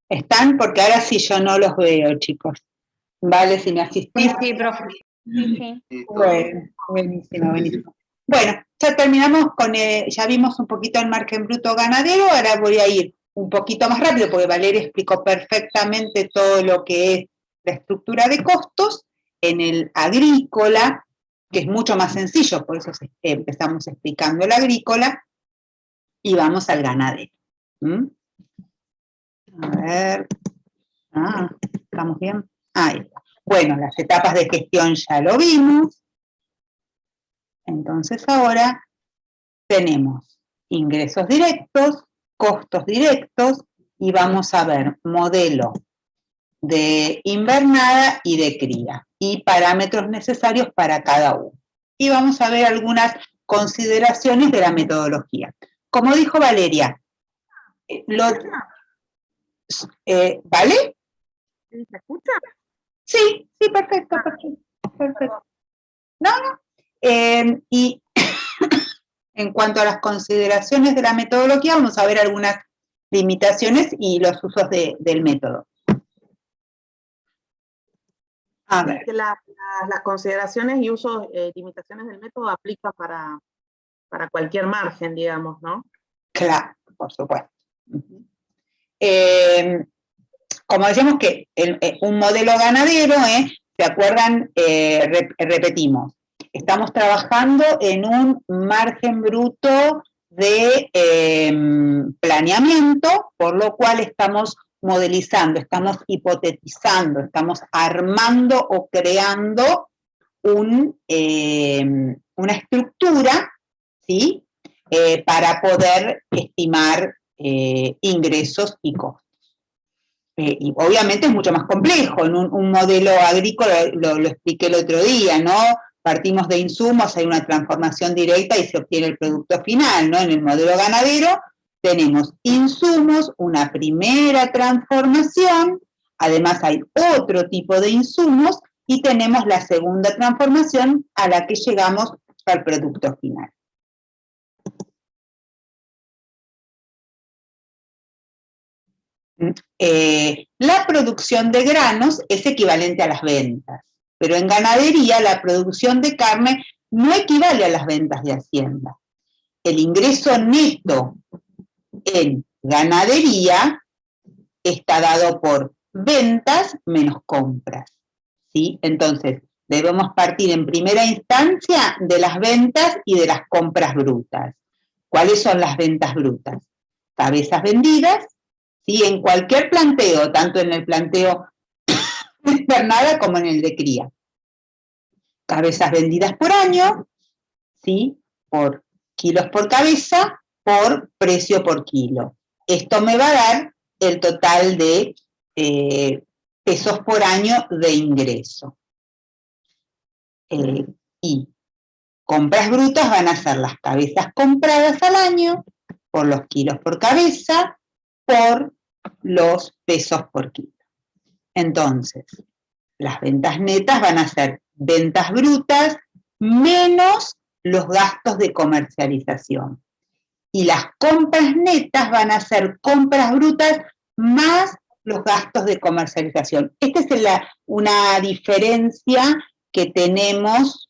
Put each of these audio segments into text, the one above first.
¿Están? Porque ahora sí yo no los veo, chicos. Vale, si me asistís. Sí, profe. Sí. Bueno, buenísimo, buenísimo. Bueno, ya terminamos con, ya vimos un poquito el margen bruto ganadero, ahora voy a ir un poquito más rápido porque Valeria explicó perfectamente todo lo que es la estructura de costos en el agrícola, que es mucho más sencillo, por eso empezamos explicando el agrícola, y vamos al ganadero. A ver, ¿estamos bien? Ahí está. Bueno, las etapas de gestión ya lo vimos. Entonces ahora tenemos ingresos directos, costos directos, y vamos a ver modelo de invernada y de cría, y parámetros necesarios para cada uno. Y vamos a ver algunas consideraciones de la metodología. Como dijo Valeria, ¿vale? ¿Se escucha? Sí, perfecto. No. Y en cuanto a las consideraciones de la metodología, vamos a ver algunas limitaciones y los usos del método. A ver. Que las consideraciones y usos, limitaciones del método aplican para cualquier margen, digamos, ¿no? Claro, por supuesto. Como decíamos que un modelo ganadero, ¿se acuerdan? Repetimos, estamos trabajando en un margen bruto de planeamiento, por lo cual estamos modelizando, estamos hipotetizando, estamos armando o creando una estructura, ¿sí? Para poder estimar ingresos y costos. Y obviamente es mucho más complejo, en un modelo agrícola, lo expliqué el otro día, ¿no? Partimos de insumos, hay una transformación directa y se obtiene el producto final, ¿no? En el modelo ganadero tenemos insumos, una primera transformación, además hay otro tipo de insumos, y tenemos la segunda transformación a la que llegamos al producto final. La producción de granos es equivalente a las ventas, pero en ganadería la producción de carne no equivale a las ventas de hacienda. El ingreso neto en ganadería está dado por ventas menos compras, ¿sí? Entonces, debemos partir en primera instancia de las ventas y de las compras brutas. ¿Cuáles son las ventas brutas? Cabezas vendidas, ¿sí? En cualquier planteo, tanto en el planteo de invernada como en el de cría. Cabezas vendidas por año, ¿sí? Por kilos por cabeza, por precio por kilo. Esto me va a dar el total de pesos por año de ingreso. Y compras brutas van a ser las cabezas compradas al año, por los kilos por cabeza, por los pesos por kilo. Entonces, las ventas netas van a ser ventas brutas menos los gastos de comercialización. Y las compras netas van a ser compras brutas más los gastos de comercialización. Esta es una diferencia que tenemos,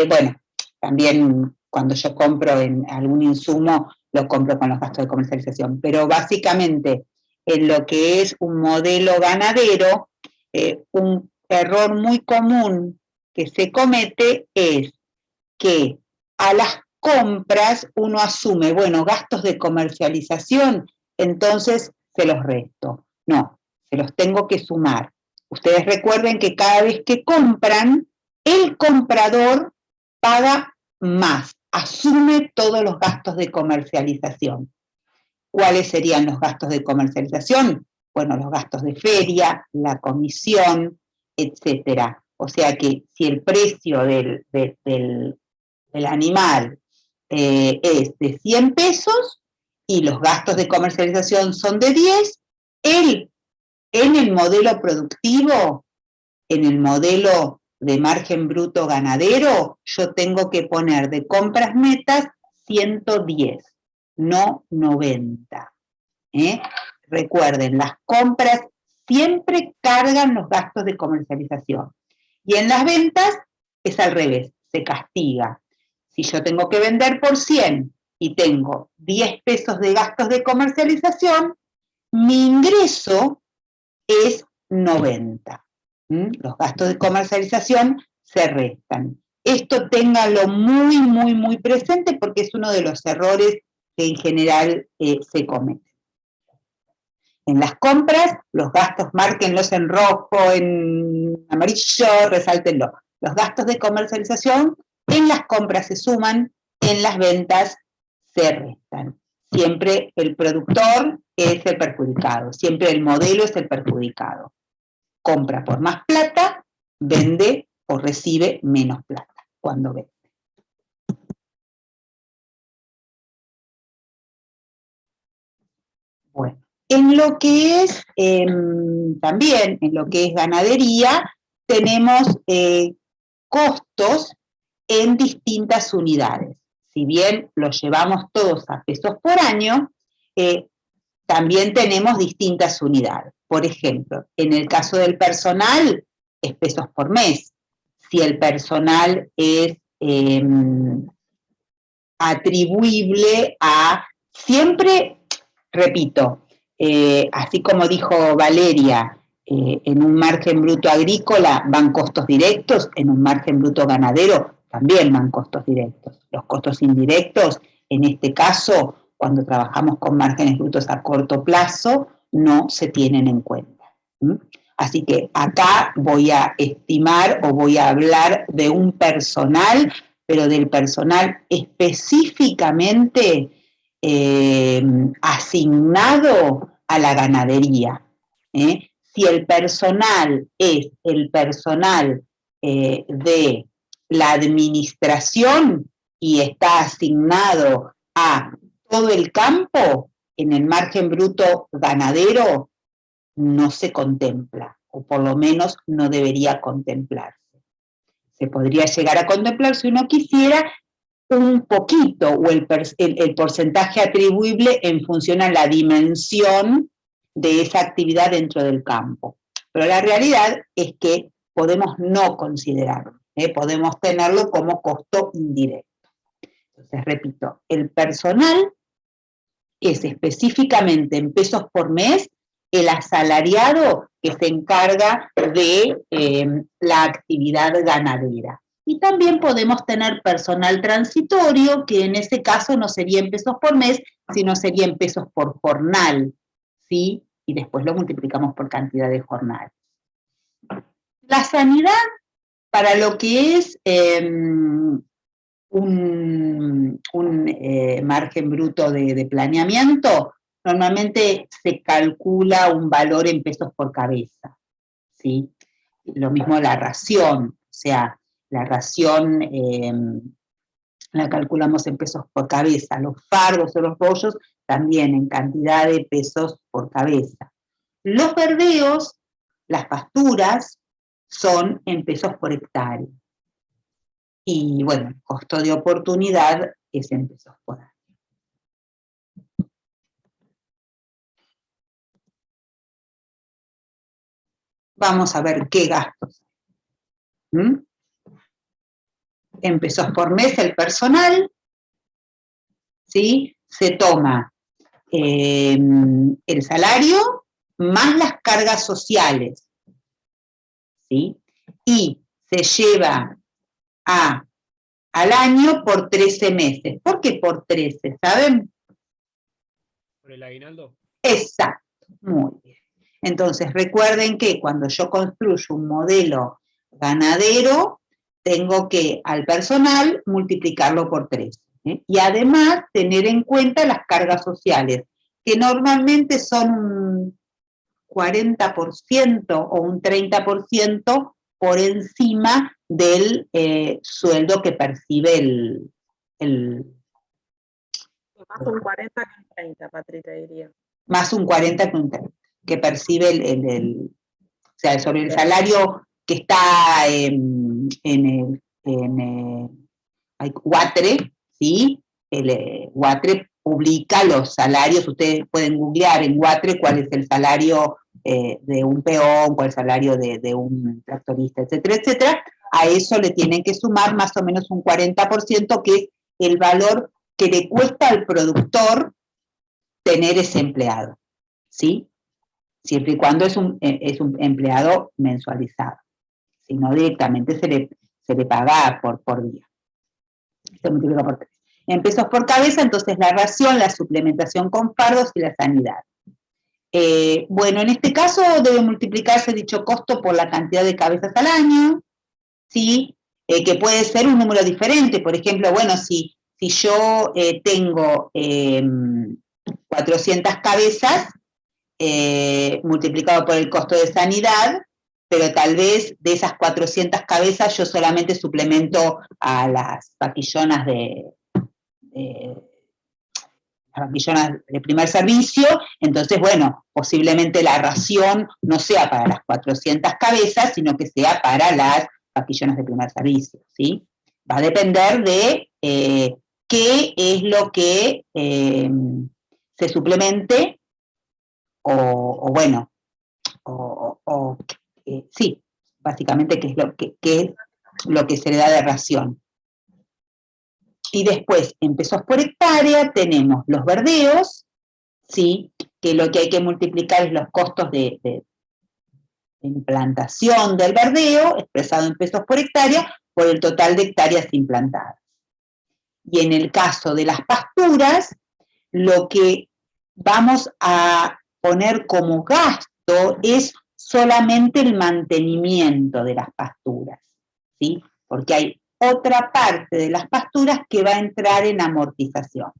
bueno, también cuando yo compro en algún insumo, lo compro con los gastos de comercialización, pero básicamente en lo que es un modelo ganadero, un error muy común que se comete es que a las compras uno asume, bueno, gastos de comercialización, entonces se los resto. No, se los tengo que sumar. Ustedes recuerden que cada vez que compran, el comprador paga más, asume todos los gastos de comercialización. ¿Cuáles serían los gastos de comercialización? Bueno, los gastos de feria, la comisión, etcétera. O sea que si el precio del animal es de 100 pesos y los gastos de comercialización son de 10, en el modelo productivo, en el modelo de margen bruto ganadero, yo tengo que poner de compras netas 110. no 90. Recuerden, las compras siempre cargan los gastos de comercialización. Y en las ventas es al revés, se castiga. Si yo tengo que vender por 100 y tengo 10 pesos de gastos de comercialización, mi ingreso es 90. Los gastos de comercialización se restan. Esto téngalo muy, muy, muy presente porque es uno de los errores que en general se cometen. En las compras, los gastos márquenlos en rojo, en amarillo, resáltenlo. Los gastos de comercialización en las compras se suman, en las ventas se restan. Siempre el productor es el perjudicado, siempre el modelo es el perjudicado. Compra por más plata, vende o recibe menos plata cuando vende. Bueno, en lo que es, también en lo que es ganadería, tenemos costos en distintas unidades. Si bien los llevamos todos a pesos por año, también tenemos distintas unidades. Por ejemplo, en el caso del personal, es pesos por mes. Si el personal es atribuible a, siempre, repito, así como dijo Valeria, en un margen bruto agrícola van costos directos, en un margen bruto ganadero también van costos directos. Los costos indirectos, en este caso, cuando trabajamos con márgenes brutos a corto plazo, no se tienen en cuenta. Así que acá voy a estimar o voy a hablar de un personal, pero del personal específicamente asignado a la ganadería. Si el personal es el personal de la administración y está asignado a todo el campo, en el margen bruto ganadero no se contempla, o por lo menos no debería contemplarse. Se podría llegar a contemplar si uno quisiera un poquito, o el porcentaje atribuible en función a la dimensión de esa actividad dentro del campo. Pero la realidad es que podemos no considerarlo, podemos tenerlo como costo indirecto. Entonces, repito, el personal es específicamente en pesos por mes el asalariado que se encarga de la actividad ganadera. Y también podemos tener personal transitorio, que en ese caso no sería en pesos por mes, sino sería en pesos por jornal, ¿sí? Y después lo multiplicamos por cantidad de jornales. La sanidad, para lo que es un margen bruto de planeamiento, normalmente se calcula un valor en pesos por cabeza, ¿sí? Lo mismo la ración, o sea, la ración la calculamos en pesos por cabeza, los fardos o los bollos también en cantidad de pesos por cabeza. Los verdeos, las pasturas, son en pesos por hectárea. Y bueno, el costo de oportunidad es en pesos por año. Vamos a ver qué gastos. En pesos por mes el personal, ¿sí? Se toma el salario más las cargas sociales, ¿sí? Y se lleva al año por 13 meses. ¿Por qué por 13? ¿Saben? ¿Por el aguinaldo? Exacto, muy bien. Entonces recuerden que cuando yo construyo un modelo ganadero, tengo que al personal multiplicarlo por 13. Y además tener en cuenta las cargas sociales, que normalmente son un 40% o un 30% por encima del sueldo que percibe el más un 40 que un 30, Patricia, diría. Más un 40 que percibe o sea, sobre el salario que está en el UATRE, ¿sí? El UATRE publica los salarios, ustedes pueden googlear en Guatre cuál es el salario de un peón, cuál es el salario de un tractorista, etcétera, etcétera. A eso le tienen que sumar más o menos un 40%, que es el valor que le cuesta al productor tener ese empleado, ¿sí? Siempre y cuando es un empleado mensualizado. Si no, directamente se le paga por día. Se multiplica por 3. En pesos por cabeza, entonces la ración, la suplementación con fardos y la sanidad. Bueno, en este caso debe multiplicarse dicho costo por la cantidad de cabezas al año, ¿sí? Que puede ser un número diferente. Por ejemplo, bueno, si yo tengo 400 cabezas, multiplicado por el costo de sanidad, pero tal vez de esas 400 cabezas yo solamente suplemento a las vaquillonas de primer servicio, entonces, bueno, posiblemente la ración no sea para las 400 cabezas, sino que sea para las vaquillonas de primer servicio, ¿sí? Va a depender de qué es lo que se suplemente, sí, básicamente qué es lo que se le da de ración. Y después, en pesos por hectárea, tenemos los verdeos, ¿sí? Que lo que hay que multiplicar es los costos de implantación del verdeo, expresado en pesos por hectárea, por el total de hectáreas implantadas. Y en el caso de las pasturas, lo que vamos a poner como gasto es solamente el mantenimiento de las pasturas, ¿sí? Porque hay otra parte de las pasturas que va a entrar en amortización,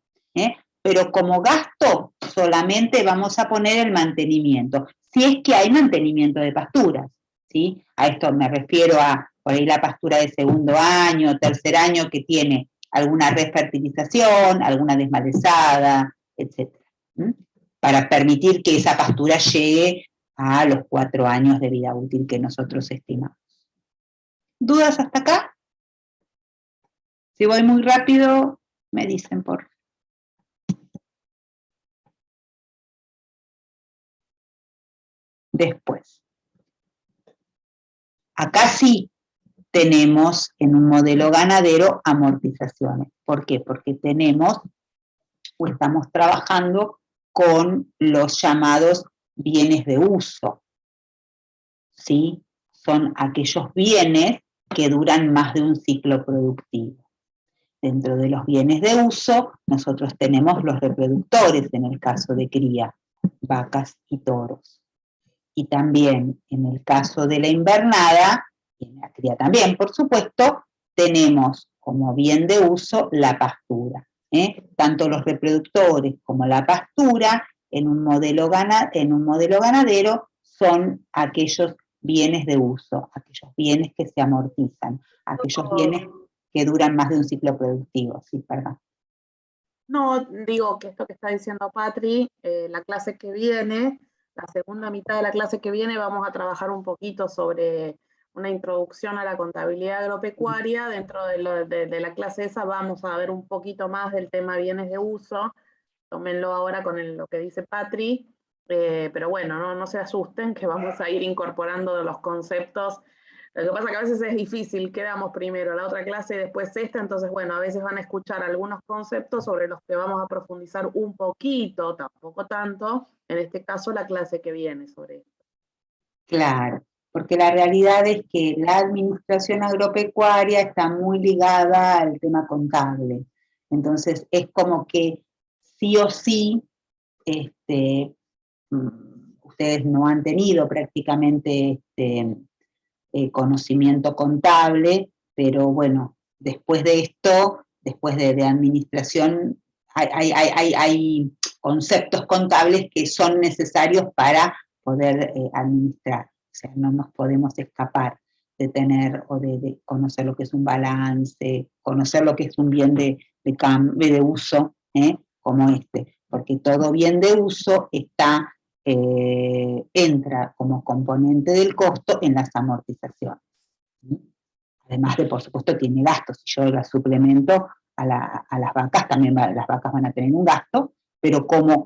pero como gasto solamente vamos a poner el mantenimiento, si es que hay mantenimiento de pasturas, ¿sí? A esto me refiero a, por ahí, la pastura de segundo año, tercer año, que tiene alguna refertilización, alguna desmalezada, etc. Para permitir que esa pastura llegue a los 4 años de vida útil que nosotros estimamos. ¿Dudas hasta acá? Si voy muy rápido, me dicen por favor. Después. Acá sí tenemos en un modelo ganadero amortizaciones. ¿Por qué? Porque tenemos o estamos trabajando con los llamados bienes de uso, ¿sí? Son aquellos bienes que duran más de un ciclo productivo. Dentro de los bienes de uso, nosotros tenemos los reproductores, en el caso de cría, vacas y toros. Y también en el caso de la invernada, y en la cría también, por supuesto, tenemos como bien de uso la pastura. Tanto los reproductores como la pastura en un modelo ganadero son aquellos bienes de uso, aquellos bienes que se amortizan, aquellos bienes que duran más de un ciclo productivo. Sí, perdón. No, digo que esto que está diciendo Patri, la clase que viene, la segunda mitad de la clase que viene, vamos a trabajar un poquito sobre una introducción a la contabilidad agropecuaria. Dentro de la clase esa vamos a ver un poquito más del tema bienes de uso. Tómenlo ahora con lo que dice Patri, pero bueno, no se asusten, que vamos a ir incorporando los conceptos. Lo que pasa es que a veces es difícil, quedamos primero la otra clase y después esta, entonces bueno, a veces van a escuchar algunos conceptos sobre los que vamos a profundizar un poquito, tampoco tanto, en este caso la clase que viene sobre esto. Claro, porque la realidad es que la administración agropecuaria está muy ligada al tema contable. Entonces es como que sí o sí, ustedes no han tenido prácticamente conocimiento contable, pero bueno, después de esto, después de administración, hay conceptos contables que son necesarios para poder administrar. O sea, no nos podemos escapar de tener o de conocer lo que es un balance, conocer lo que es un bien de uso, como porque todo bien de uso entra como componente del costo en las amortizaciones. Además de, por supuesto, tiene gastos. Si yo la suplemento, a las vacas, también las vacas van a tener un gasto, pero como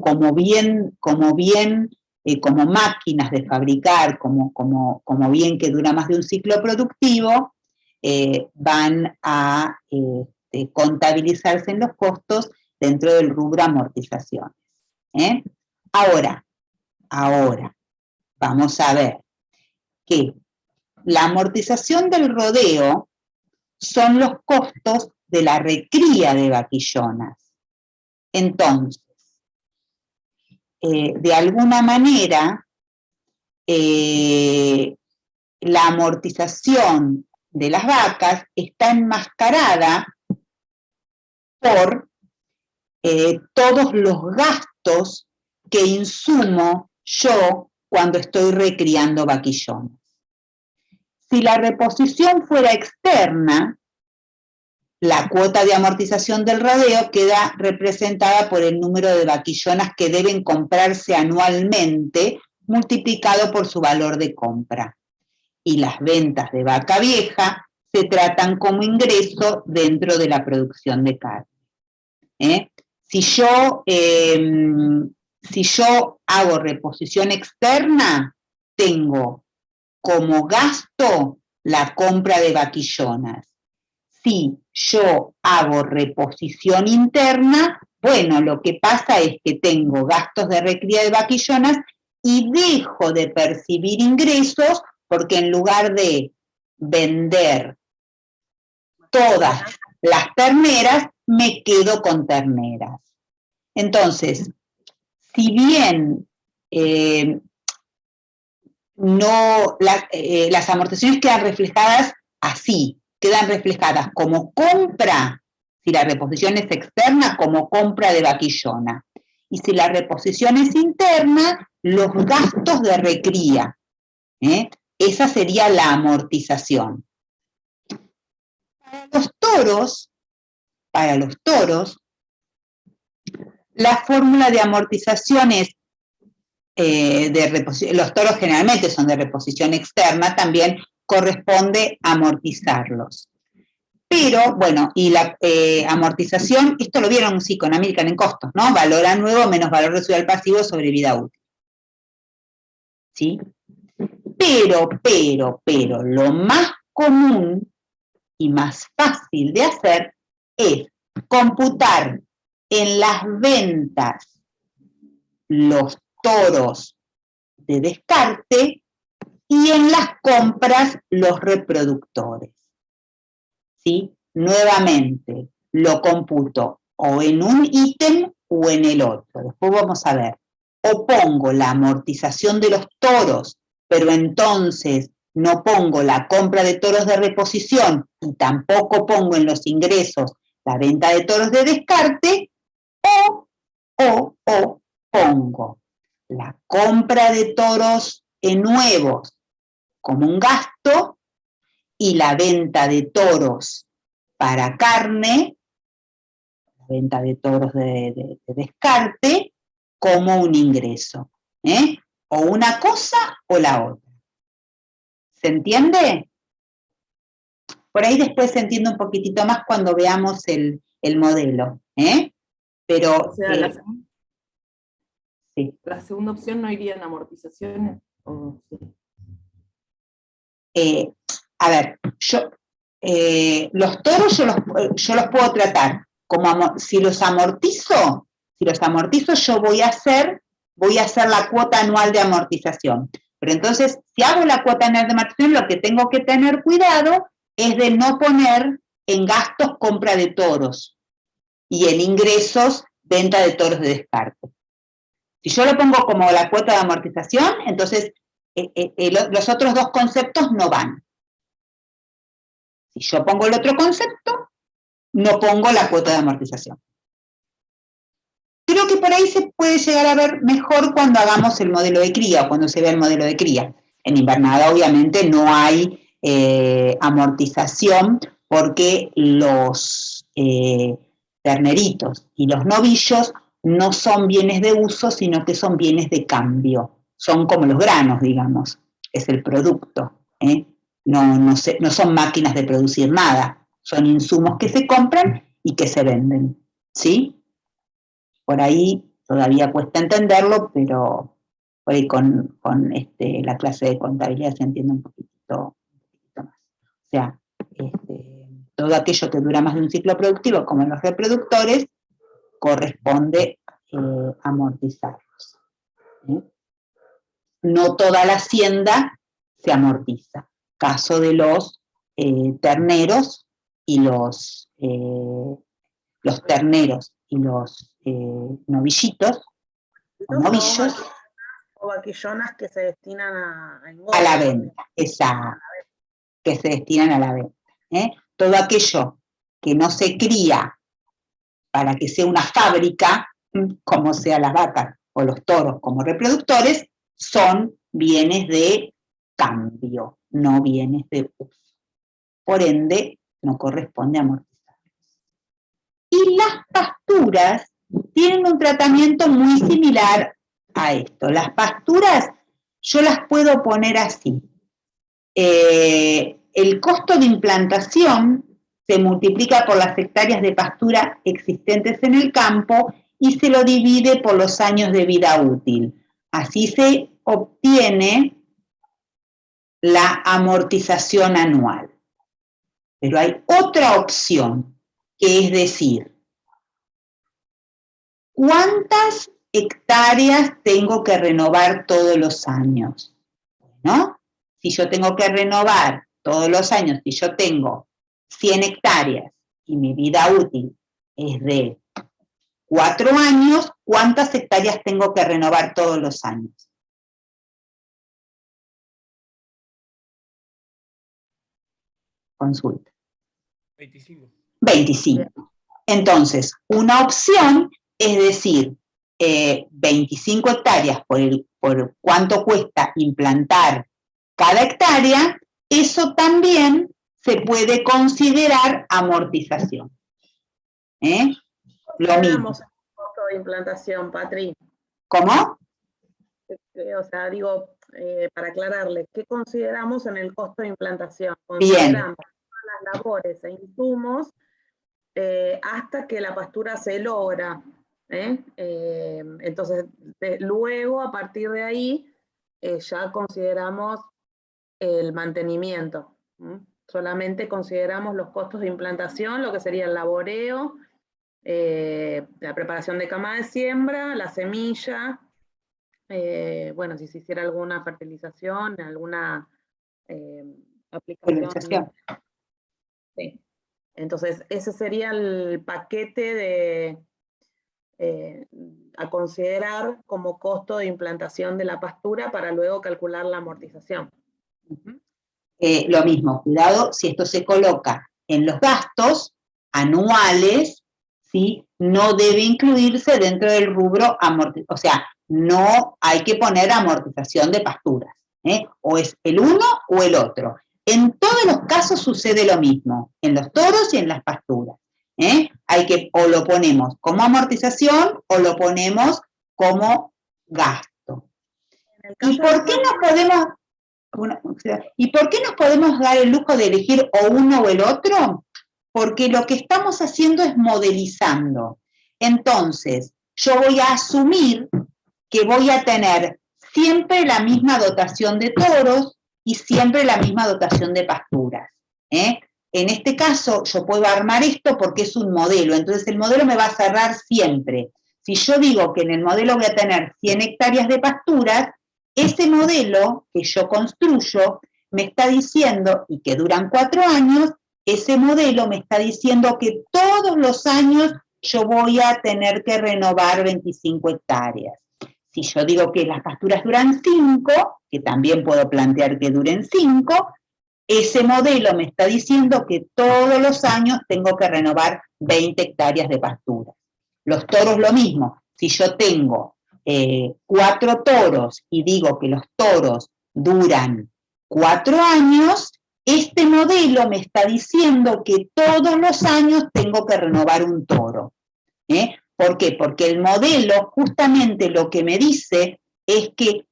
máquinas de fabricar, como bien que dura más de un ciclo productivo, van a contabilizarse en los costos dentro del rubro amortizaciones. Ahora, vamos a ver que la amortización del rodeo son los costos de la recría de vaquillonas. Entonces, de alguna manera, la amortización de las vacas está enmascarada por todos los gastos que insumo yo cuando estoy recriando vaquillones. Si la reposición fuera externa, la cuota de amortización del rodeo queda representada por el número de vaquillonas que deben comprarse anualmente multiplicado por su valor de compra. Y las ventas de vaca vieja se tratan como ingreso dentro de la producción de carne. Si yo hago reposición externa, tengo como gasto la compra de vaquillonas. Si yo hago reposición interna, bueno, lo que pasa es que tengo gastos de recría de vaquillonas y dejo de percibir ingresos porque en lugar de vender todas las terneras, me quedo con terneras. Entonces, si bien las amortizaciones quedan reflejadas así, quedan reflejadas como compra, si la reposición es externa, como compra de vaquillona. Y si la reposición es interna, los gastos de recría. Esa sería la amortización. Para los toros, la fórmula de amortización es los toros generalmente son de reposición externa, también corresponde amortizarlos. Pero, bueno, y la amortización, esto lo vieron, sí, con American en costos, ¿no? Valor a nuevo menos valor residual pasivo sobre vida útil. ¿Sí? Pero, lo más común y más fácil de hacer es computar en las ventas los toros de descarte y en las compras los reproductores. ¿Sí? Nuevamente, lo computo o en un ítem o en el otro. Después vamos a ver. O pongo la amortización de los toros, pero entonces no pongo la compra de toros de reposición y tampoco pongo en los ingresos la venta de toros de descarte, o pongo la compra de toros nuevos como un gasto y la venta de toros para carne, la venta de toros de descarte, como un ingreso. O una cosa o la otra. ¿Se entiende? Por ahí después se entiende un poquitito más cuando veamos el modelo. Pero, o sea, sí. La segunda opción no iría en amortizaciones. ¿O sí? A ver, los toros yo los puedo tratar como si los amortizo, yo voy a hacer la cuota anual de amortización. Pero entonces, si hago la cuota anual de amortización, lo que tengo que tener cuidado es de no poner en gastos compra de toros y en ingresos venta de toros de descarte. Si yo lo pongo como la cuota de amortización, entonces los otros dos conceptos no van. Si yo pongo el otro concepto, no pongo la cuota de amortización. Creo que por ahí se puede llegar a ver mejor cuando hagamos el modelo de cría o cuando se ve el modelo de cría. En invernada obviamente no hay amortización porque los terneritos y los novillos no son bienes de uso, sino que son bienes de cambio. Son como los granos, digamos, es el producto. No son máquinas de producir nada, son insumos que se compran y que se venden, ¿sí? Por ahí todavía cuesta entenderlo, pero por ahí con la clase de contabilidad se entiende un poquito más. O sea, todo aquello que dura más de un ciclo productivo, como los reproductores, corresponde amortizarlos. No toda la hacienda se amortiza. Caso de los terneros y los terneros y los novillitos, o novillos, o vaquillonas que se destinan a a la venta, que se destinan a la venta. Todo aquello que no se cría para que sea una fábrica, como sea las vacas o los toros como reproductores, son bienes de cambio, no bienes de uso. Por ende, no corresponde amortizarlos. Y las pasturas tienen un tratamiento muy similar a esto. Las pasturas yo las puedo poner así. El costo de implantación se multiplica por las hectáreas de pastura existentes en el campo y se lo divide por los años de vida útil. Así se obtiene la amortización anual. Pero hay otra opción, que es decir, ¿cuántas hectáreas tengo que renovar todos los años? Bueno, si yo tengo que renovar todos los años, si yo tengo 100 hectáreas y mi vida útil es de 4 años, ¿cuántas hectáreas tengo que renovar todos los años? Consulta. 25. 25. Entonces, una opción es decir, 25 hectáreas por cuánto cuesta implantar cada hectárea, eso también se puede considerar amortización. Lo mismo. El costo de implantación, Patri. ¿Cómo? O sea, digo, para aclararles, ¿qué consideramos en el costo de implantación? Bien. Consideramos todas las labores e insumos hasta que la pastura se logra. Entonces, luego, a partir de ahí, ya consideramos el mantenimiento. Solamente consideramos los costos de implantación, lo que sería el laboreo, la preparación de cama de siembra, la semilla, bueno, si se hiciera alguna fertilización, alguna aplicación. Sí. Entonces, ese sería el paquete a considerar como costo de implantación de la pastura para luego calcular la amortización. Lo mismo, cuidado, si esto se coloca en los gastos anuales, ¿sí? No debe incluirse dentro del rubro amortización, o sea, no hay que poner amortización de pasturas, o es el uno o el otro. En todos los casos sucede lo mismo, en los toros y en las pasturas. Hay que, o lo ponemos como amortización o lo ponemos como gasto. ¿Y por qué no podemos... ¿Y por qué nos podemos dar el lujo de elegir o uno o el otro? Porque lo que estamos haciendo es modelizando. Entonces, yo voy a asumir que voy a tener siempre la misma dotación de toros y siempre la misma dotación de pasturas. En este caso, yo puedo armar esto porque es un modelo, entonces el modelo me va a cerrar siempre. Si yo digo que en el modelo voy a tener 100 hectáreas de pasturas, ese modelo que yo construyo me está diciendo, y que duran 4 años, ese modelo me está diciendo que todos los años yo voy a tener que renovar 25 hectáreas. Si yo digo que las pasturas duran 5, que también puedo plantear que duren 5, ese modelo me está diciendo que todos los años tengo que renovar 20 hectáreas de pasturas. Los toros lo mismo, si yo tengo 4 toros y digo que los toros duran 4 años, este modelo me está diciendo que todos los años tengo que renovar un toro. ¿Por qué? Porque el modelo justamente lo que me dice es que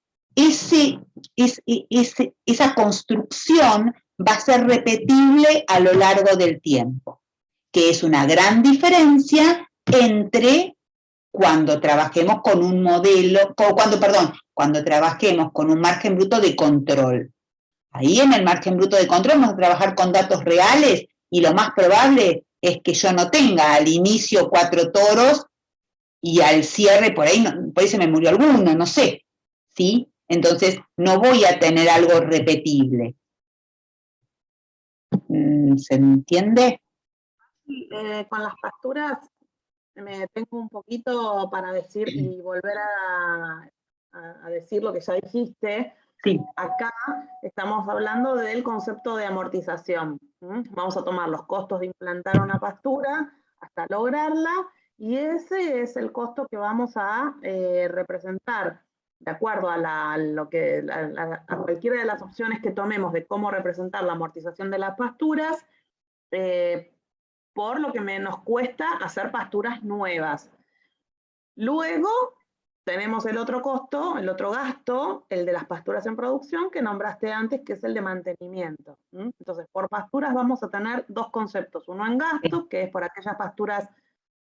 esa construcción va a ser repetible a lo largo del tiempo. que es una gran diferencia entre cuando trabajemos con un modelo, cuando trabajemos con un margen bruto de control. Ahí en el margen bruto de control vamos a trabajar con datos reales y lo más probable es que yo no tenga al inicio 4 toros y al cierre por ahí se me murió alguno, no sé, ¿sí? Entonces no voy a tener algo repetible. ¿Se entiende? Con las pasturas me detengo un poquito para decir y volver a decir lo que ya dijiste. Sí. Acá estamos hablando del concepto de amortización. Vamos a tomar los costos de implantar una pastura hasta lograrla, y ese es el costo que vamos a representar de acuerdo a cualquiera de las opciones que tomemos de cómo representar la amortización de las pasturas, por lo que nos cuesta hacer pasturas nuevas. Luego tenemos el otro costo, el otro gasto, el de las pasturas en producción que nombraste antes, que es el de mantenimiento. Entonces, por pasturas vamos a tener dos conceptos. Uno en gastos, que es por aquellas pasturas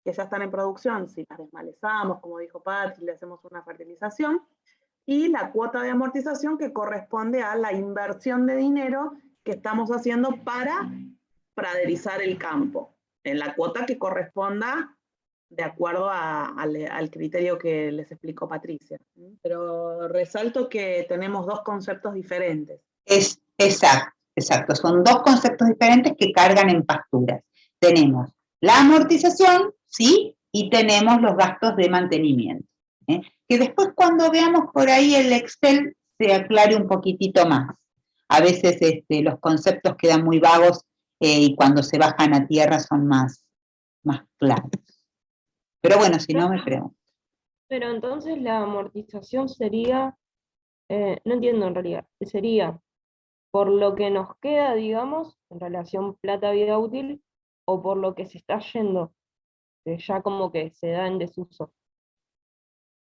que ya están en producción, si las desmalezamos, como dijo Patri, le hacemos una fertilización, y la cuota de amortización, que corresponde a la inversión de dinero que estamos haciendo para praderizar el campo, en la cuota que corresponda de acuerdo al criterio que les explicó Patricia. Pero resalto que tenemos dos conceptos diferentes. Exacto. Son dos conceptos diferentes que cargan en pasturas. Tenemos la amortización, ¿sí? Y tenemos los gastos de mantenimiento. Que después cuando veamos por ahí el Excel se aclare un poquitito más. A veces los conceptos quedan muy vagos y cuando se bajan a tierra son más claros. Pero bueno, si no me pregunto. Pero entonces la amortización sería, no entiendo en realidad, sería por lo que nos queda, digamos, en relación plata-vida útil, o por lo que se está yendo, que ya como que se da en desuso.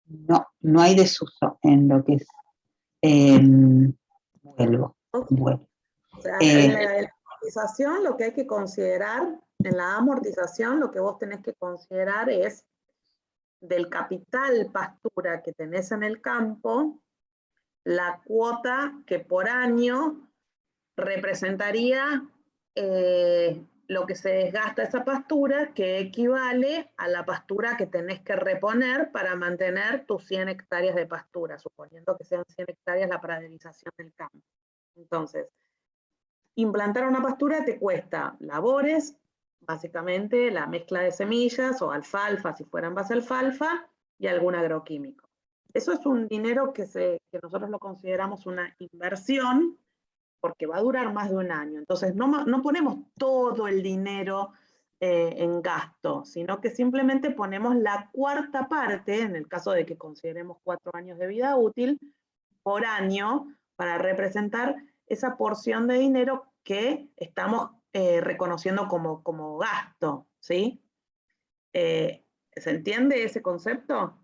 No hay desuso en lo que es vuelvo. O sea, en la amortización lo que hay que considerar, en la amortización lo que vos tenés que considerar es del capital pastura que tenés en el campo, la cuota que por año representaría lo que se desgasta esa pastura, que equivale a la pastura que tenés que reponer para mantener tus 100 hectáreas de pastura, suponiendo que sean 100 hectáreas la praderización del campo. Entonces, implantar una pastura te cuesta labores, básicamente la mezcla de semillas o alfalfa, si fuera en base a alfalfa, y algún agroquímico. Eso es un dinero que nosotros lo consideramos una inversión, porque va a durar más de un año. Entonces no ponemos todo el dinero en gasto, sino que simplemente ponemos la cuarta parte, en el caso de que consideremos 4 años de vida útil, por año, para representar esa porción de dinero que estamos reconociendo como gasto, ¿sí? ¿Se entiende ese concepto?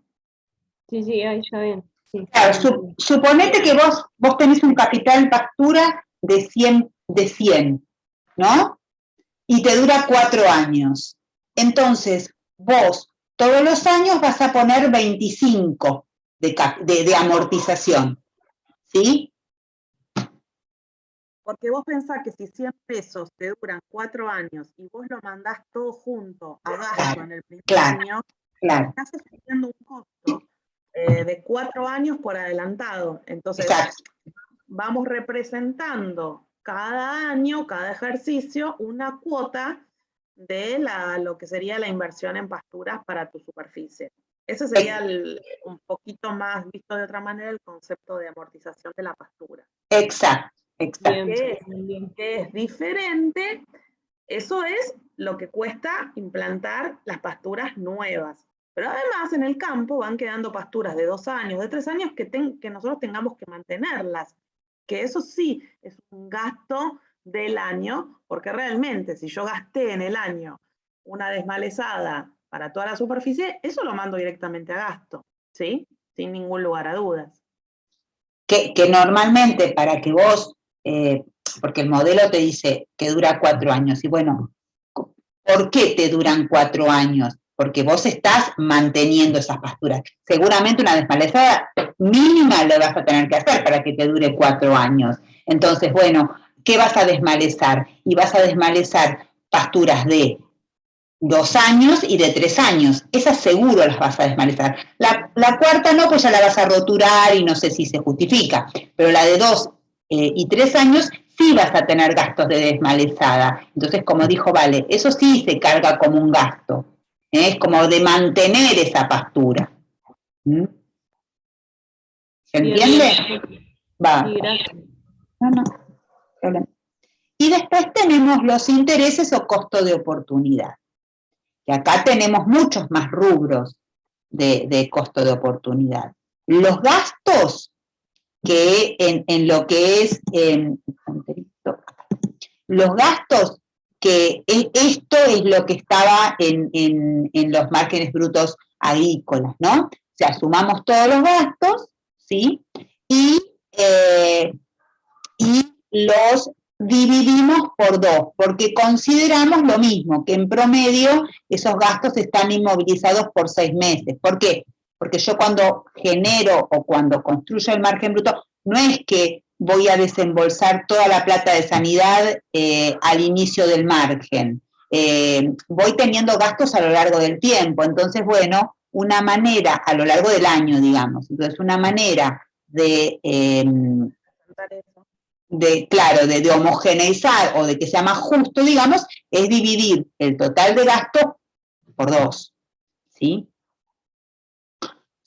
Sí, ahí ya bien. Sí. Claro, suponete que vos tenés un capital pastura de 100, ¿no? Y te dura 4 años. Entonces, vos todos los años vas a poner 25 de amortización, ¿sí? Porque vos pensás que si 100 pesos te duran 4 años y vos lo mandás todo junto a gasto en el primer año, estás asumiendo un costo de 4 años por adelantado. Entonces, vamos representando cada año, cada ejercicio, una cuota de lo que sería la inversión en pasturas para tu superficie. Ese sería un poquito más, visto de otra manera, el concepto de amortización de la pastura. Exacto. Que es diferente, eso es lo que cuesta implantar las pasturas nuevas. Pero además en el campo van quedando pasturas de 2 años, de 3 años que nosotros tengamos que mantenerlas. Que eso sí es un gasto del año, porque realmente si yo gasté en el año una desmalezada para toda la superficie, eso lo mando directamente a gasto, ¿sí? Sin ningún lugar a dudas. Que normalmente para que vos, porque el modelo te dice que dura 4 años, y bueno, ¿Por qué te duran 4 años? Porque vos estás manteniendo esas pasturas. Seguramente una desmalezada mínima le vas a tener que hacer para que te dure 4 años. Entonces, bueno, ¿qué vas a desmalezar? Y vas a desmalezar pasturas de 2 años y de 3 años. Esas seguro las vas a desmalezar. La cuarta no, pues ya la vas a roturar y no sé si se justifica. Pero la de 2 y 3 años sí vas a tener gastos de desmalezada. Entonces, como dijo Vale, eso sí se carga como un gasto. Es como de mantener esa pastura. ¿Mm? ¿Se entiende? Va. Sí, gracias. No, problema. Y después tenemos los intereses o costo de oportunidad. Y acá tenemos muchos más rubros de costo de oportunidad. Los gastos que en lo que es, los gastos que esto es lo que estaba en los márgenes brutos agrícolas, ¿no? O sea, sumamos todos los gastos, ¿sí? Y los dividimos por 2, porque consideramos lo mismo, que en promedio esos gastos están inmovilizados por 6 meses. ¿Por qué? Porque yo cuando genero o cuando construyo el margen bruto, no es que voy a desembolsar toda la plata de sanidad al inicio del margen. Voy teniendo gastos a lo largo del tiempo. Entonces, bueno, una manera, a lo largo del año, digamos, entonces una manera de homogeneizar o de que sea más justo, digamos, es dividir el total de gasto por 2, ¿sí?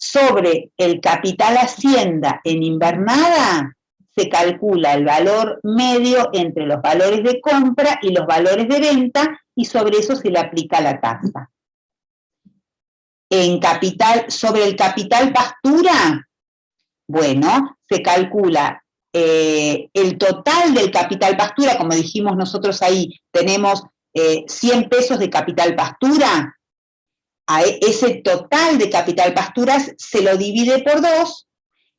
Sobre el capital hacienda en invernada se calcula el valor medio entre los valores de compra y los valores de venta y sobre eso se le aplica la tasa. Sobre el capital pastura, bueno, se calcula el total del capital pastura, como dijimos nosotros ahí, tenemos 100 pesos de capital pastura, a ese total de capital pasturas se lo divide por 2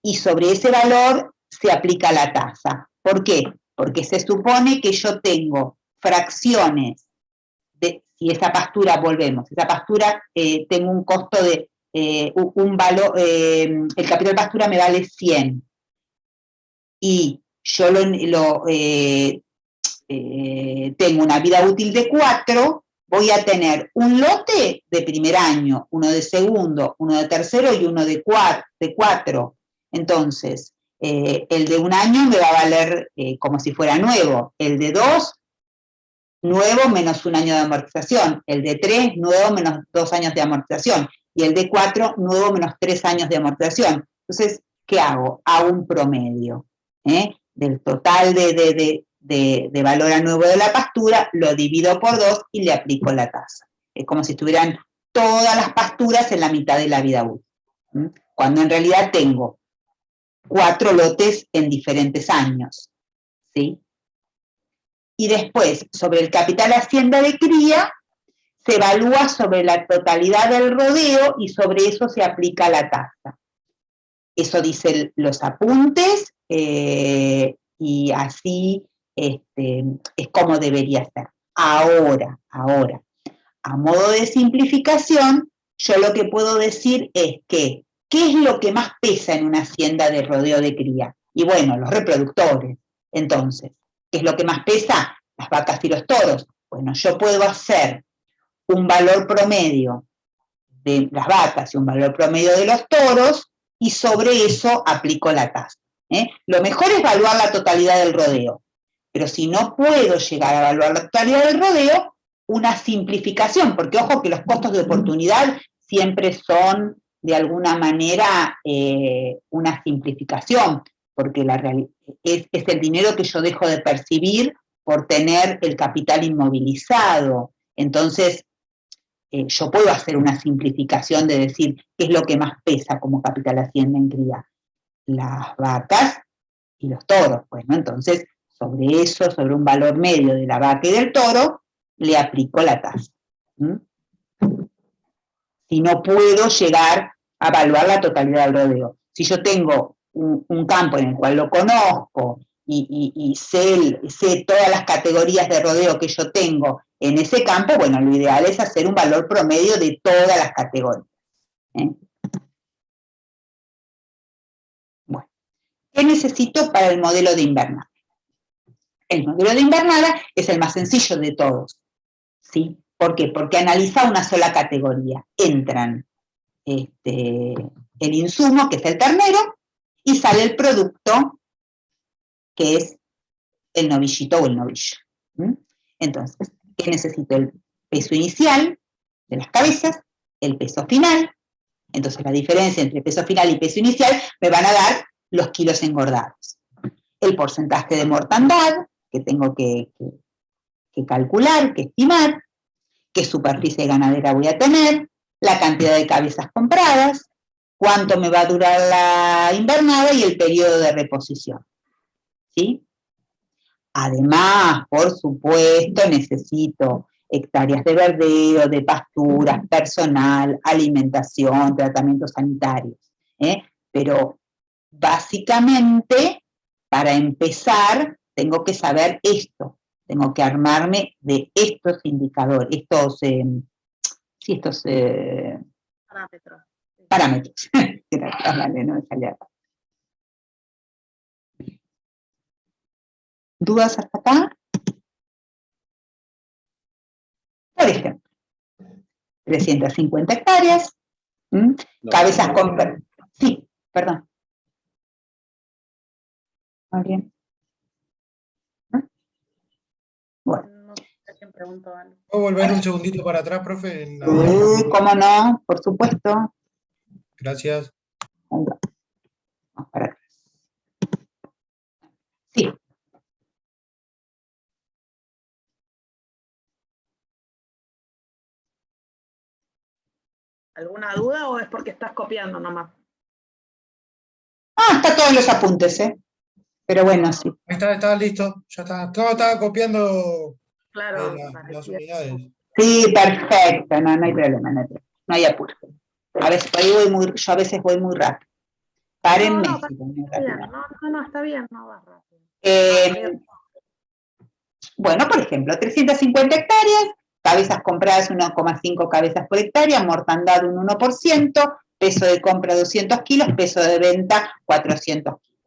y sobre ese valor se aplica la tasa. ¿Por qué? Porque se supone que yo tengo fracciones, si esa pastura, volvemos, esa pastura tengo un costo de, un valor, el capital pastura me vale 100, y yo tengo una vida útil de 4, voy a tener un lote de primer año, uno de segundo, uno de tercero y uno de 4. Entonces, el de 1 año me va a valer como si fuera nuevo, el de 2, nuevo menos 1 año de amortización, el de 3, nuevo menos 2 años de amortización, y el de 4, nuevo menos 3 años de amortización. Entonces, ¿qué hago? Hago un promedio del total de valor a nuevo de la pastura, lo divido por 2 y le aplico la tasa. Es como si estuvieran todas las pasturas en la mitad de la vida útil, cuando en realidad tengo 4 lotes en diferentes años, ¿sí? Y después, sobre el capital hacienda de cría, se evalúa sobre la totalidad del rodeo y sobre eso se aplica la tasa. Eso dicen los apuntes y así es como debería ser. Ahora, a modo de simplificación, yo lo que puedo decir es que, ¿qué es lo que más pesa en una hacienda de rodeo de cría? Y bueno, los reproductores. Entonces, ¿qué es lo que más pesa? Las vacas y los toros. Bueno, yo puedo hacer un valor promedio de las vacas y un valor promedio de los toros, y sobre eso aplico la tasa. Lo mejor es evaluar la totalidad del rodeo, pero si no puedo llegar a evaluar la totalidad del rodeo, una simplificación, porque ojo que los costos de oportunidad siempre son de alguna manera una simplificación, porque es el dinero que yo dejo de percibir por tener el capital inmovilizado. Entonces, yo puedo hacer una simplificación de decir qué es lo que más pesa como capital hacienda en cría, las vacas y los toros. Bueno, entonces sobre eso, sobre un valor medio de la vaca y del toro, le aplico la tasa. Si no puedo llegar a evaluar la totalidad del rodeo. Si yo tengo un campo en el cual lo conozco y sé todas las categorías de rodeo que yo tengo en ese campo, bueno, lo ideal es hacer un valor promedio de todas las categorías. Bueno, ¿qué necesito para el modelo de invernada? El modelo de invernada es el más sencillo de todos, ¿sí? ¿Por qué? Porque analiza una sola categoría. Entran el insumo, que es el ternero, y sale el producto, que es el novillito o el novillo. Entonces, ¿qué necesito? El peso inicial de las cabezas, el peso final. Entonces, la diferencia entre peso final y peso inicial me van a dar los kilos engordados. El porcentaje de mortandad, que tengo que calcular, que estimar, qué superficie ganadera voy a tener, la cantidad de cabezas compradas, cuánto me va a durar la invernada y el periodo de reposición. ¿Sí? Además, por supuesto, necesito hectáreas de verdeo, de pasturas, personal, alimentación, tratamientos sanitarios. Pero básicamente, para empezar, tengo que saber esto. Tengo que armarme de estos indicadores, estos parámetros. Gracias, vale, no me salía. ¿Dudas hasta acá? Por ejemplo, 350 hectáreas, cabezas con... Sí, perdón. ¿Muy bien? Bueno. ¿Puedo volver un segundito para atrás, profe? ¿Cómo no? Por supuesto. Gracias. Vamos para atrás. Sí. ¿Alguna duda o es porque estás copiando nomás? Ah, está todos los apuntes, ¿eh? Pero bueno, sí. Ahí está listo. Ya está. Estaba copiando Claro, las unidades. Sí, perfecto. No hay problema, no hay apuro. A veces yo a veces voy muy rápido. Párenme. No, está bien, no vas rápido. Bueno, por ejemplo, 350 hectáreas, cabezas compradas 1,5 cabezas por hectárea, mortandad un 1%, peso de compra 200 kilos, peso de venta 400 kilos.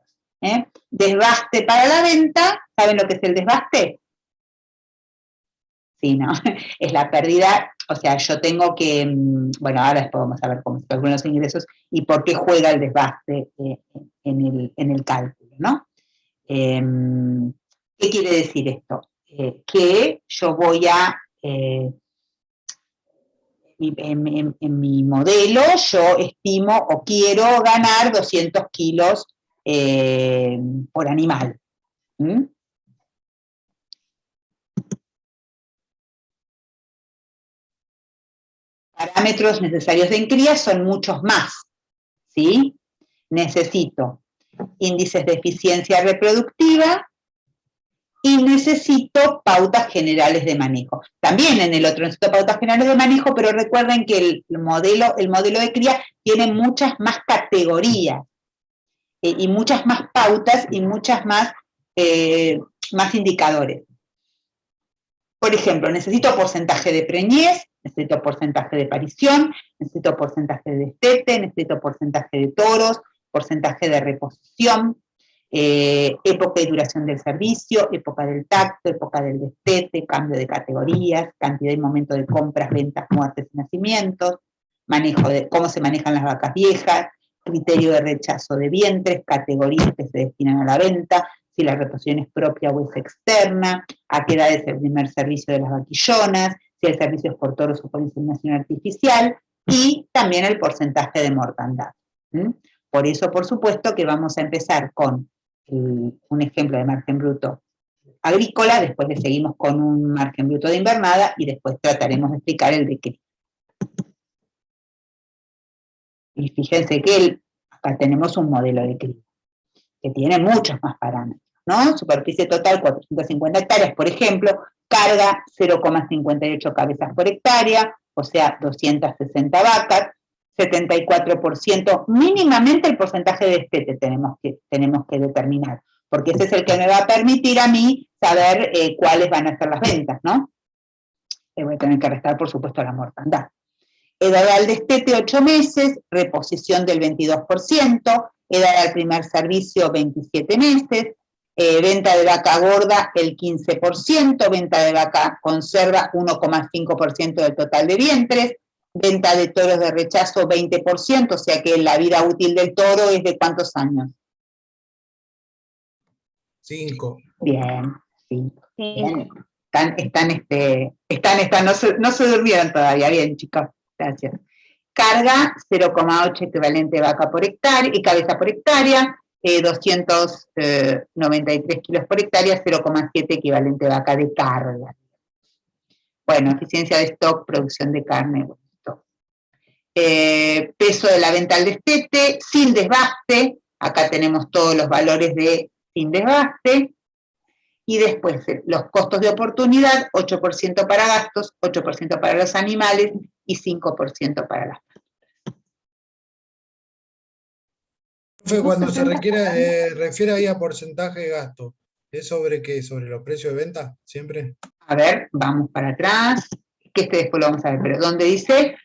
Desbaste para la venta, ¿saben lo que es el desbaste? Sí, ¿no? Es la pérdida, o sea, yo tengo que, bueno, ahora después vamos a ver cómo se calculan los ingresos y por qué juega el desbaste en el cálculo, ¿no? ¿Qué quiere decir esto? Que yo voy a, en mi modelo, yo estimo o quiero ganar 200 kilos por animal. Parámetros necesarios de encría son muchos más, ¿sí? Necesito índices de eficiencia reproductiva y necesito pautas generales de manejo. También en el otro necesito pautas generales de manejo, pero recuerden que el modelo de cría tiene muchas más categorías y muchas más pautas y muchas más indicadores. Por ejemplo, necesito porcentaje de preñez, necesito porcentaje de parición, necesito porcentaje de destete, necesito porcentaje de toros, porcentaje de reposición, época y duración del servicio, época del tacto, época del destete, cambio de categorías, cantidad y momento de compras, ventas, muertes y nacimientos, manejo de cómo se manejan las vacas viejas, criterio de rechazo de vientres, categorías que se destinan a la venta, si la reposición es propia o es externa, a qué edad es el primer servicio de las vaquillonas, si el servicio es por toros o por inseminación artificial, y también el porcentaje de mortandad. Por eso, por supuesto, que vamos a empezar con un ejemplo de margen bruto agrícola, después le seguimos con un margen bruto de invernada y después trataremos de explicar el de cría. Y fíjense que acá tenemos un modelo de cría que tiene muchos más parámetros, ¿no? Superficie total 450 hectáreas, por ejemplo, carga 0,58 cabezas por hectárea, o sea, 260 vacas, 74%, mínimamente el porcentaje de destete tenemos que determinar, porque ese es el que me va a permitir a mí saber cuáles van a ser las ventas, ¿no? Voy a tener que restar, por supuesto, la mortandad. Edad al destete, 8 meses, reposición del 22%, edad al primer servicio, 27 meses, venta de vaca gorda, el 15%, venta de vaca conserva, 1,5% del total de vientres, venta de toros de rechazo, 20%, o sea que la vida útil del toro es de ¿cuántos años? 5. Bien, 5. Bien. No se durmieron todavía, bien, chicos, gracias. Carga, 0,8 equivalente vaca por hectárea, y cabeza por hectárea, 293 kilos por hectárea, 0,7 equivalente vaca de carga. Bueno, eficiencia de stock, producción de carne, peso de la venta al destete, sin desbaste, acá tenemos todos los valores de sin desbaste, y después los costos de oportunidad, 8% para gastos, 8% para los animales y 5% para las plantas. Cuando se refiere ahí a porcentaje de gasto, ¿es sobre qué? ¿Sobre los precios de venta? ¿Siempre? A ver, vamos para atrás, que después lo vamos a ver, pero donde dice,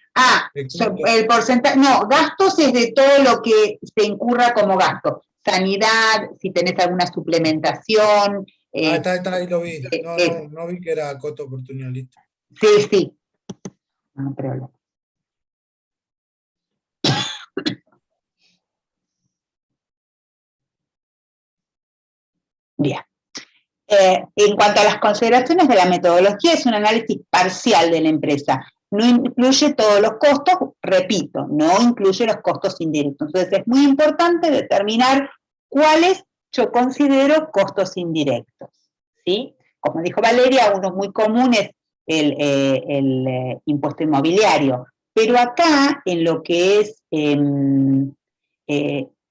el porcentaje, no, gastos es de todo lo que se incurra como gasto, sanidad, si tenés alguna suplementación. Está, ahí lo vi, no vi que era costo oportunidad, listo. Sí, no problema. Bien. En cuanto a las consideraciones de la metodología, es un análisis parcial de la empresa. No incluye todos los costos, repito, no incluye los costos indirectos. Entonces es muy importante determinar cuáles yo considero costos indirectos, ¿sí? Como dijo Valeria, uno muy común es el impuesto inmobiliario, pero acá en lo que es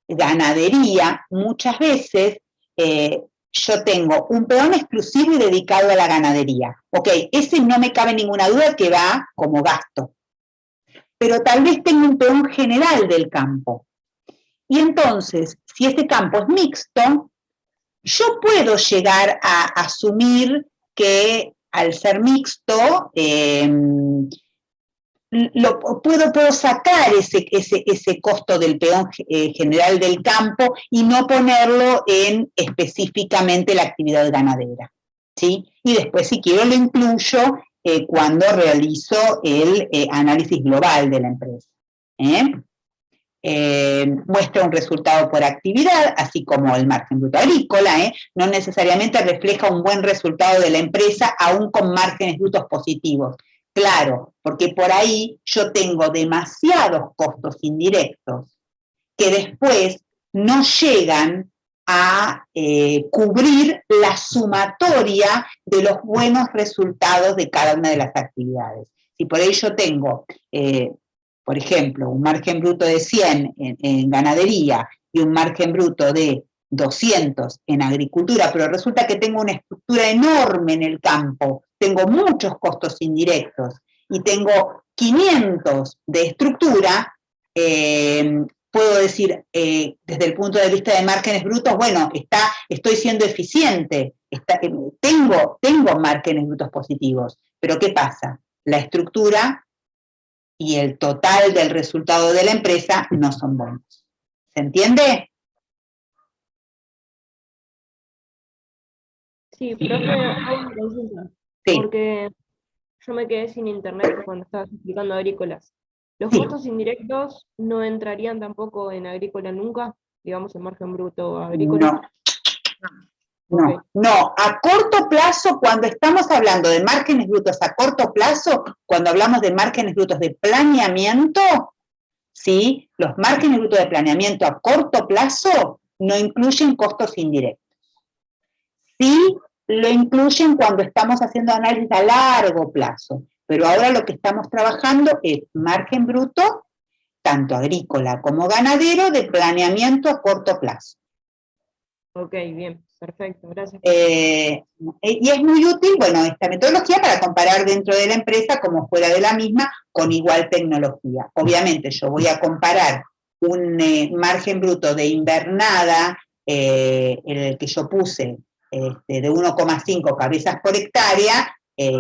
ganadería, muchas veces yo tengo un peón exclusivo y dedicado a la ganadería. Ok, ese no me cabe ninguna duda que va como gasto. Pero tal vez tengo un peón general del campo. Y entonces, si este campo es mixto, yo puedo llegar a asumir que al ser mixto, puedo sacar ese costo del peón general del campo y no ponerlo en específicamente la actividad ganadera, ¿sí? Y después, si quiero, lo incluyo cuando realizo el análisis global de la empresa. Muestra un resultado por actividad, así como el margen bruto agrícola, no necesariamente refleja un buen resultado de la empresa, aún con márgenes brutos positivos. Claro, porque por ahí yo tengo demasiados costos indirectos que después no llegan a cubrir la sumatoria de los buenos resultados de cada una de las actividades. Si por ahí yo tengo, por ejemplo, un margen bruto de 100 en ganadería y un margen bruto de 200 en agricultura, pero resulta que tengo una estructura enorme en el campo, tengo muchos costos indirectos y tengo 500 de estructura, puedo decir, desde el punto de vista de márgenes brutos, bueno, estoy siendo eficiente, tengo márgenes brutos positivos, pero ¿qué pasa? La estructura y el total del resultado de la empresa no son buenos. ¿Se entiende? Sí, profe, hay una consulta. Sí. Porque yo me quedé sin internet cuando estabas explicando agrícolas. ¿Los Sí. costos indirectos no entrarían tampoco en agrícola nunca? Digamos, el margen bruto agrícola. No, a corto plazo, cuando estamos hablando de márgenes brutos a corto plazo, cuando hablamos de márgenes brutos de planeamiento, ¿sí? Los márgenes brutos de planeamiento a corto plazo no incluyen costos indirectos. Sí lo incluyen cuando estamos haciendo análisis a largo plazo, pero ahora lo que estamos trabajando es margen bruto, tanto agrícola como ganadero, de planeamiento a corto plazo. Ok, bien, perfecto, gracias. Y es muy útil, bueno, esta metodología para comparar dentro de la empresa como fuera de la misma con igual tecnología. Obviamente yo voy a comparar un margen bruto de invernada en el que yo puse de 1,5 cabezas por hectárea,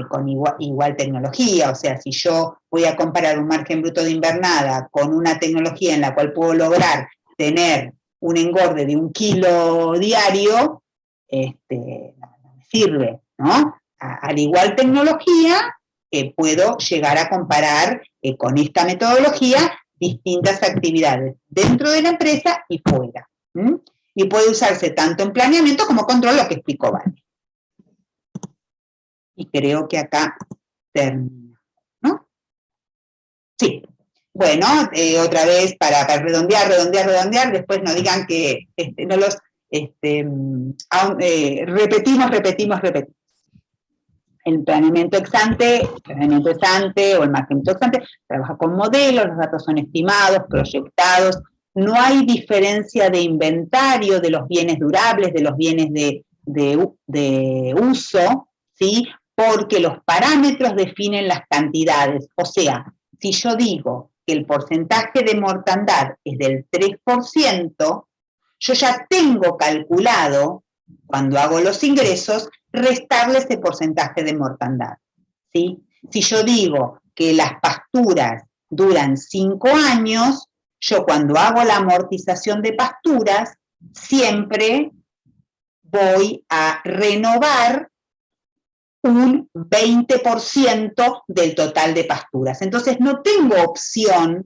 con igual tecnología. O sea, si yo voy a comparar un margen bruto de invernada con una tecnología en la cual puedo lograr tener un engorde de 1 kilo diario, no me sirve, ¿no? Al igual tecnología, puedo llegar a comparar con esta metodología distintas actividades dentro de la empresa y fuera. Y puede usarse tanto en planeamiento como control, lo que explicó Vale. Y creo que acá termina, ¿no? Sí. Bueno, otra vez para redondear, después no digan que no los repetimos. El planeamiento ex ante o el margen ex ante trabaja con modelos, los datos son estimados, proyectados, no hay diferencia de inventario de los bienes durables, de los bienes de uso, ¿sí? Porque los parámetros definen las cantidades. O sea, si yo digo que el porcentaje de mortandad es del 3%, yo ya tengo calculado, cuando hago los ingresos, restarle ese porcentaje de mortandad, ¿sí? Si yo digo que las pasturas duran 5 años, yo cuando hago la amortización de pasturas, siempre voy a renovar un 20% del total de pasturas. Entonces no tengo opción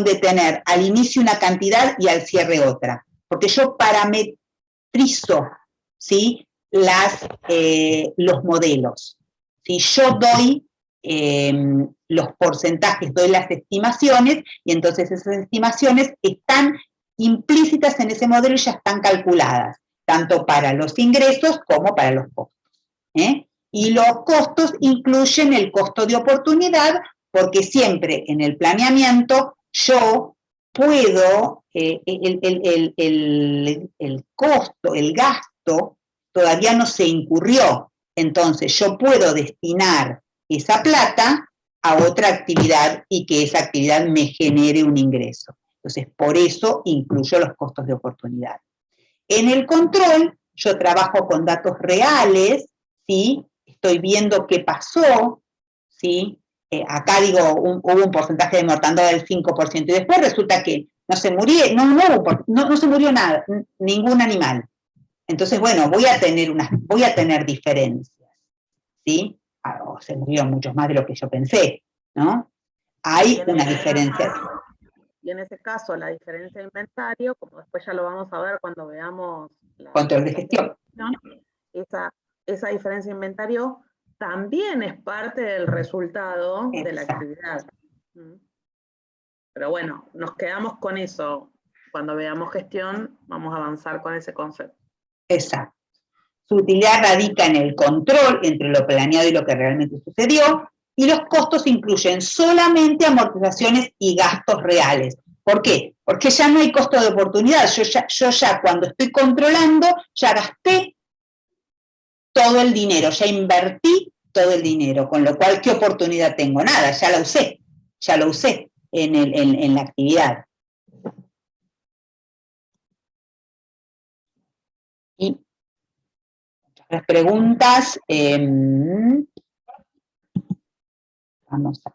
de tener al inicio una cantidad y al cierre otra, porque yo parametrizo, ¿sí? Los modelos. Si yo doy los porcentajes, doy las estimaciones, y entonces esas estimaciones están implícitas en ese modelo y ya están calculadas, tanto para los ingresos como para los costos. Y los costos incluyen el costo de oportunidad, porque siempre en el planeamiento yo puedo, el costo, el gasto, todavía no se incurrió. Entonces yo puedo destinar esa plata a otra actividad y que esa actividad me genere un ingreso. Entonces, por eso incluyo los costos de oportunidad. En el control, yo trabajo con datos reales, ¿sí? Estoy viendo qué pasó, ¿sí? Acá digo, hubo un porcentaje de mortandad del 5%, y después resulta que no se murió nada, ningún animal. Entonces, bueno, voy a tener diferencias, ¿sí? O se murieron muchos más de lo que yo pensé, ¿no? Hay una diferencia. Y en ese caso, la diferencia de inventario, como después ya lo vamos a ver cuando veamos la control de gestión. Esa diferencia de inventario también es parte del resultado de la actividad. Pero bueno, nos quedamos con eso. Cuando veamos gestión, vamos a avanzar con ese concepto. Exacto. Su utilidad radica en el control entre lo planeado y lo que realmente sucedió, y los costos incluyen solamente amortizaciones y gastos reales. ¿Por qué? Porque ya no hay costo de oportunidad. Yo ya cuando estoy controlando, ya gasté todo el dinero, ya invertí todo el dinero, con lo cual, ¿qué oportunidad tengo? Nada, ya lo usé en la actividad. Y las preguntas, vamos a...